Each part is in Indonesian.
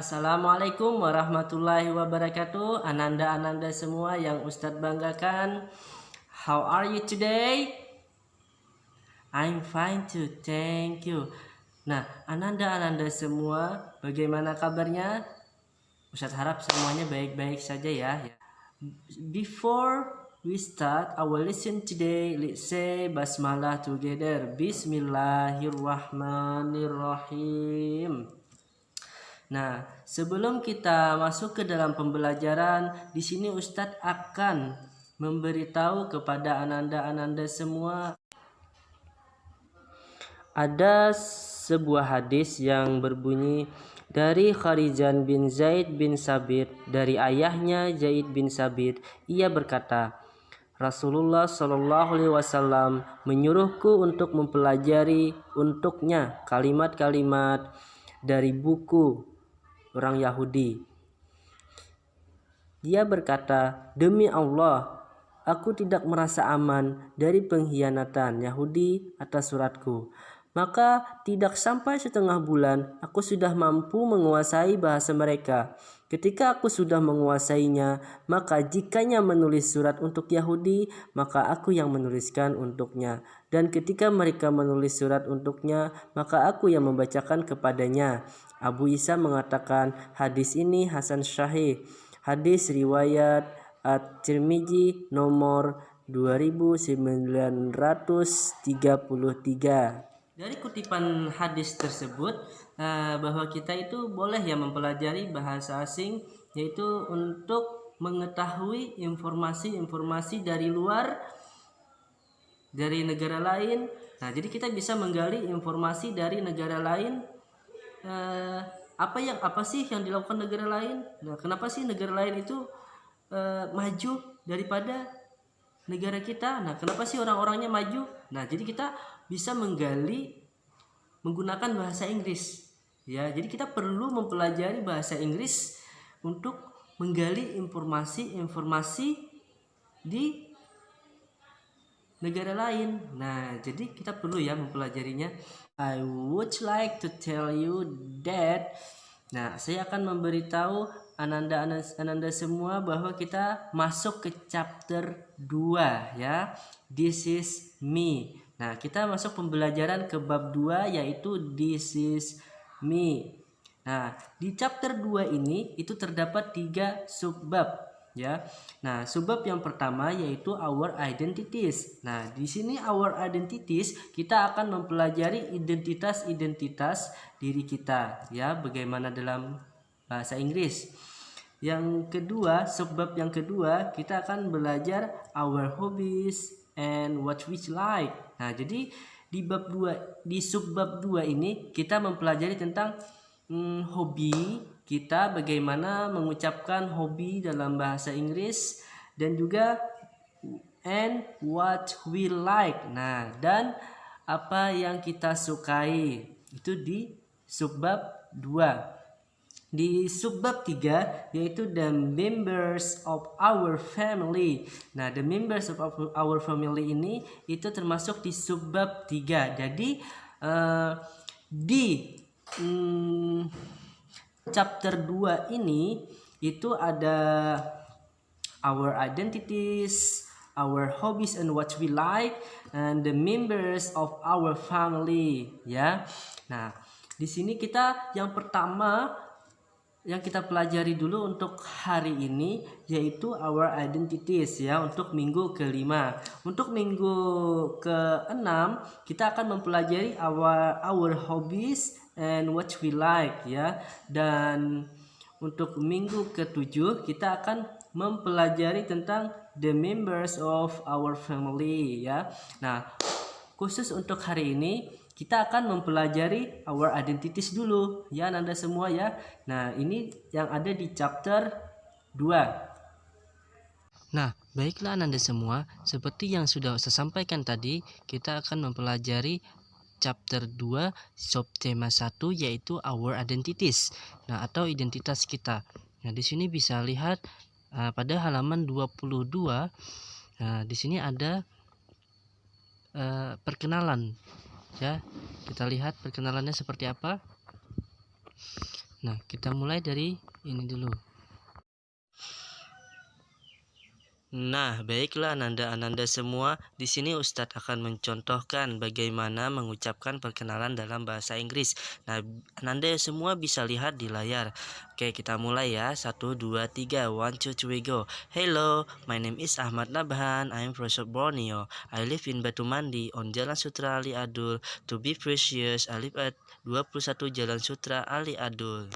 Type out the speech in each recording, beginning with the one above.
Assalamualaikum warahmatullahi wabarakatuh. Ananda semua yang Ustadz banggakan. How are you today? I'm fine too, thank you. Nah, ananda semua, bagaimana kabarnya? Ustadz harap semuanya baik-baik saja ya. Before we start our lesson today, let's say basmalah together. Bismillahirrahmanirrahim. Nah, sebelum kita masuk ke dalam pembelajaran, di sini Ustadz akan memberitahu kepada ananda semua ada sebuah hadis yang berbunyi dari Kharizan bin Zaid bin Sabit dari ayahnya Zaid bin Sabit. Ia berkata, Rasulullah Shallallahu Alaihi Wasallam menyuruhku untuk mempelajari untuknya kalimat-kalimat dari buku orang Yahudi. Dia berkata, demi Allah, aku tidak merasa aman dari pengkhianatan Yahudi atas suratku. Maka tidak sampai setengah bulan aku sudah mampu menguasai bahasa mereka. Ketika aku sudah menguasainya, maka jikanya menulis surat untuk Yahudi, maka aku yang menuliskan untuknya. Dan ketika mereka menulis surat untuknya, maka aku yang membacakan kepadanya. Abu Isa mengatakan hadis ini hasan syahih. Hadis riwayat At-Tirmidzi nomor 2933. Dari kutipan hadis tersebut bahwa kita itu boleh ya mempelajari bahasa asing, yaitu untuk mengetahui informasi-informasi dari luar, dari negara lain. Nah, jadi kita bisa menggali informasi dari negara lain. Apa sih yang dilakukan negara lain? Nah, kenapa sih negara lain itu maju daripada negara kita? Nah, kenapa sih orang-orangnya maju? Nah, jadi kita bisa menggali menggunakan bahasa Inggris. Ya, jadi kita perlu mempelajari bahasa Inggris untuk menggali informasi-informasi di negara lain. Nah, jadi kita perlu ya mempelajarinya. I would like to tell you that. Nah, saya akan memberitahu ananda semua bahwa kita masuk ke chapter 2 ya. This is me. Nah, kita masuk pembelajaran ke bab 2 yaitu This is me. Nah, di chapter 2 ini itu terdapat 3 subbab ya. Nah, subbab yang pertama yaitu our identities. Nah, di sini our identities kita akan mempelajari identitas diri kita ya, bagaimana dalam bahasa Inggris. Yang kedua, subbab yang kedua kita akan belajar our hobbies and what we like. Nah, jadi di bab 2, di subbab 2 ini kita mempelajari tentang hobi kita, bagaimana mengucapkan hobi dalam bahasa Inggris, dan juga and what we like. Nah, dan apa yang kita sukai itu di subbab 2. Di subbab 3 yaitu the members of our family. Nah, the members of our family ini itu termasuk di subbab 3. Jadi di chapter 2 ini itu ada our identities, our hobbies and what we like, and the members of our family ya. Nah, di sini kita yang pertama yang kita pelajari dulu untuk hari ini yaitu our identities ya, untuk minggu kelima. Untuk minggu ke-6 kita akan mempelajari our hobbies and what we like ya. Dan untuk minggu ke-7 kita akan mempelajari tentang the members of our family ya. Nah, khusus untuk hari ini kita akan mempelajari our identities dulu ya Anda semua ya. Nah, ini yang ada di chapter 2. Nah, baiklah Anda semua, seperti yang sudah saya sampaikan tadi, kita akan mempelajari chapter 2 subtema 1 yaitu our identities. Nah, atau identitas kita. Nah, di sini bisa lihat pada halaman 22. Nah, di sini ada perkenalan ya. Kita lihat perkenalannya seperti apa. Nah, kita mulai dari ini dulu. Nah, baiklah Ananda semua. Di sini Ustadz akan mencontohkan bagaimana mengucapkan perkenalan dalam bahasa Inggris. Nah, Ananda semua bisa lihat di layar. Oke, kita mulai ya. 1, 2, 3. 1, 2, 3, go. Hello, my name is Ahmad Nabhan. I'm from Borneo. I live in Batu Mandi on Jalan Sutra Ali Adul. To be precious, I live at 21 Jalan Sutra Ali Adul.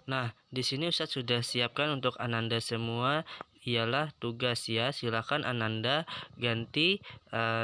Nah, di sini Ustadz sudah siapkan untuk Ananda semua ialah tugas ya. Silakan Ananda ganti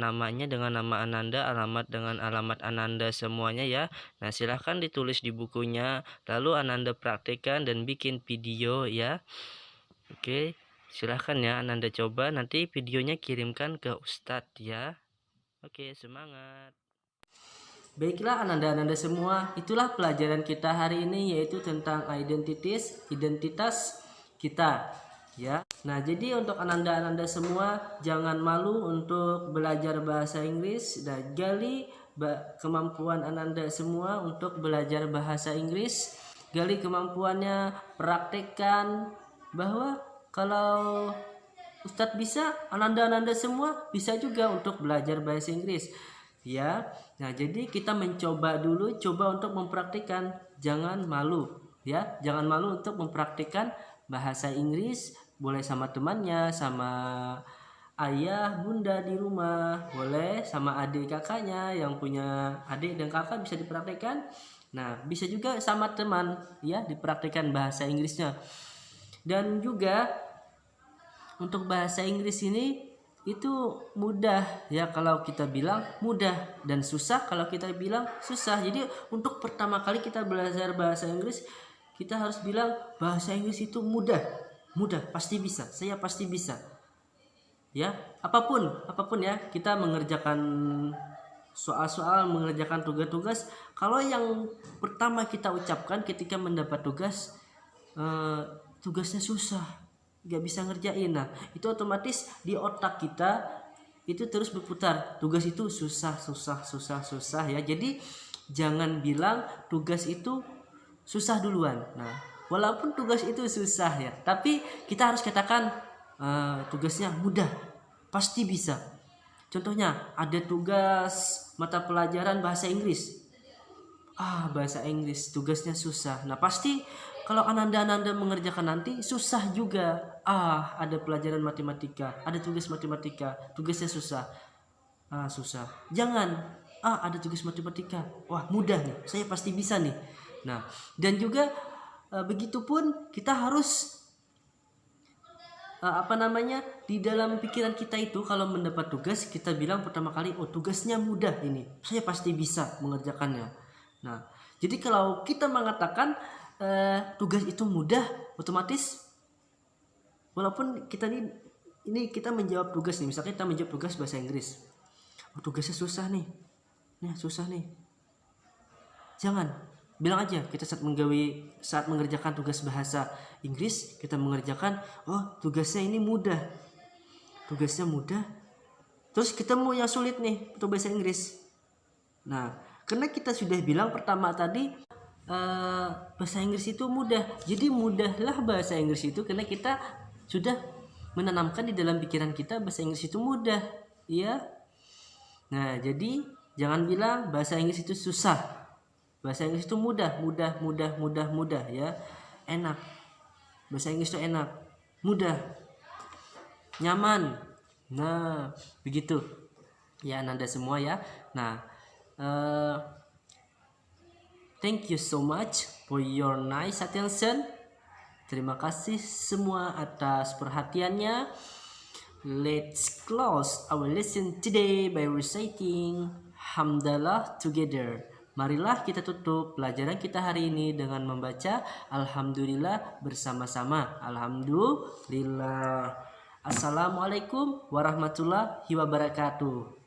namanya dengan nama Ananda, alamat dengan alamat Ananda semuanya ya. Nah, silakan ditulis di bukunya, lalu Ananda praktekkan dan bikin video ya. Oke, silakan ya Ananda coba, nanti videonya kirimkan ke Ustadz ya. Oke, semangat. Baiklah Ananda semua, itulah pelajaran kita hari ini, yaitu tentang identitas kita ya. Nah, jadi untuk Ananda semua, jangan malu untuk belajar bahasa Inggris dan gali kemampuan Ananda semua untuk belajar bahasa Inggris. Gali kemampuannya, praktekkan, bahwa kalau Ustadz bisa, Ananda semua bisa juga untuk belajar bahasa Inggris ya. Nah, jadi kita mencoba dulu, coba untuk mempraktikkan, jangan malu ya, jangan malu untuk mempraktikkan bahasa Inggris. Boleh sama temannya, sama ayah bunda di rumah, boleh sama adik kakaknya, yang punya adik dan kakak bisa dipraktikkan. Nah, bisa juga sama teman ya, dipraktikkan bahasa Inggrisnya. Dan juga untuk bahasa Inggris ini itu mudah ya kalau kita bilang mudah, dan susah kalau kita bilang susah. Jadi untuk pertama kali kita belajar bahasa Inggris, kita harus bilang bahasa Inggris itu mudah, pasti bisa, saya pasti bisa ya. Apapun ya, kita mengerjakan soal-soal, mengerjakan tugas-tugas, kalau yang pertama kita ucapkan ketika mendapat tugas, tugasnya susah, gak bisa ngerjain, nah itu otomatis di otak kita itu terus berputar, tugas itu susah ya. Jadi jangan bilang tugas itu susah duluan. Nah, walaupun tugas itu susah ya, tapi kita harus katakan tugasnya mudah, pasti bisa. Contohnya ada tugas mata pelajaran bahasa Inggris, bahasa Inggris tugasnya susah. Nah, pasti kalau Ananda mengerjakan nanti susah juga. Ada pelajaran matematika, ada tugas matematika, tugasnya susah. Susah. Jangan, ada tugas matematika, wah mudah nih, saya pasti bisa nih. Nah, dan juga begitupun kita harus di dalam pikiran kita itu kalau mendapat tugas, kita bilang pertama kali, tugasnya mudah ini, saya pasti bisa mengerjakannya. Nah, jadi kalau kita mengatakan tugas itu mudah, otomatis walaupun kita ini kita menjawab tugas nih, misalnya kita menjawab tugas bahasa Inggris, tugasnya susah nih, susah nih, jangan bilang aja kita saat mengerjakan tugas bahasa Inggris, kita mengerjakan tugasnya ini mudah, terus kita mau yang sulit nih untuk bahasa Inggris. Nah, karena kita sudah bilang pertama tadi bahasa Inggris itu mudah, jadi mudahlah bahasa Inggris itu karena kita sudah menanamkan di dalam pikiran kita bahasa Inggris itu mudah ya. Nah, jadi jangan bilang bahasa Inggris itu susah, bahasa Inggris itu mudah ya, enak, bahasa Inggris itu enak, mudah, nyaman. Nah, begitu ya Ananda semua ya. Nah, thank you so much for your nice attention. Terima kasih semua atas perhatiannya. Let's close our lesson today by reciting Hamdalah together. Marilah kita tutup pelajaran kita hari ini dengan membaca Alhamdulillah bersama-sama. Alhamdulillah. Assalamualaikum warahmatullahi wabarakatuh.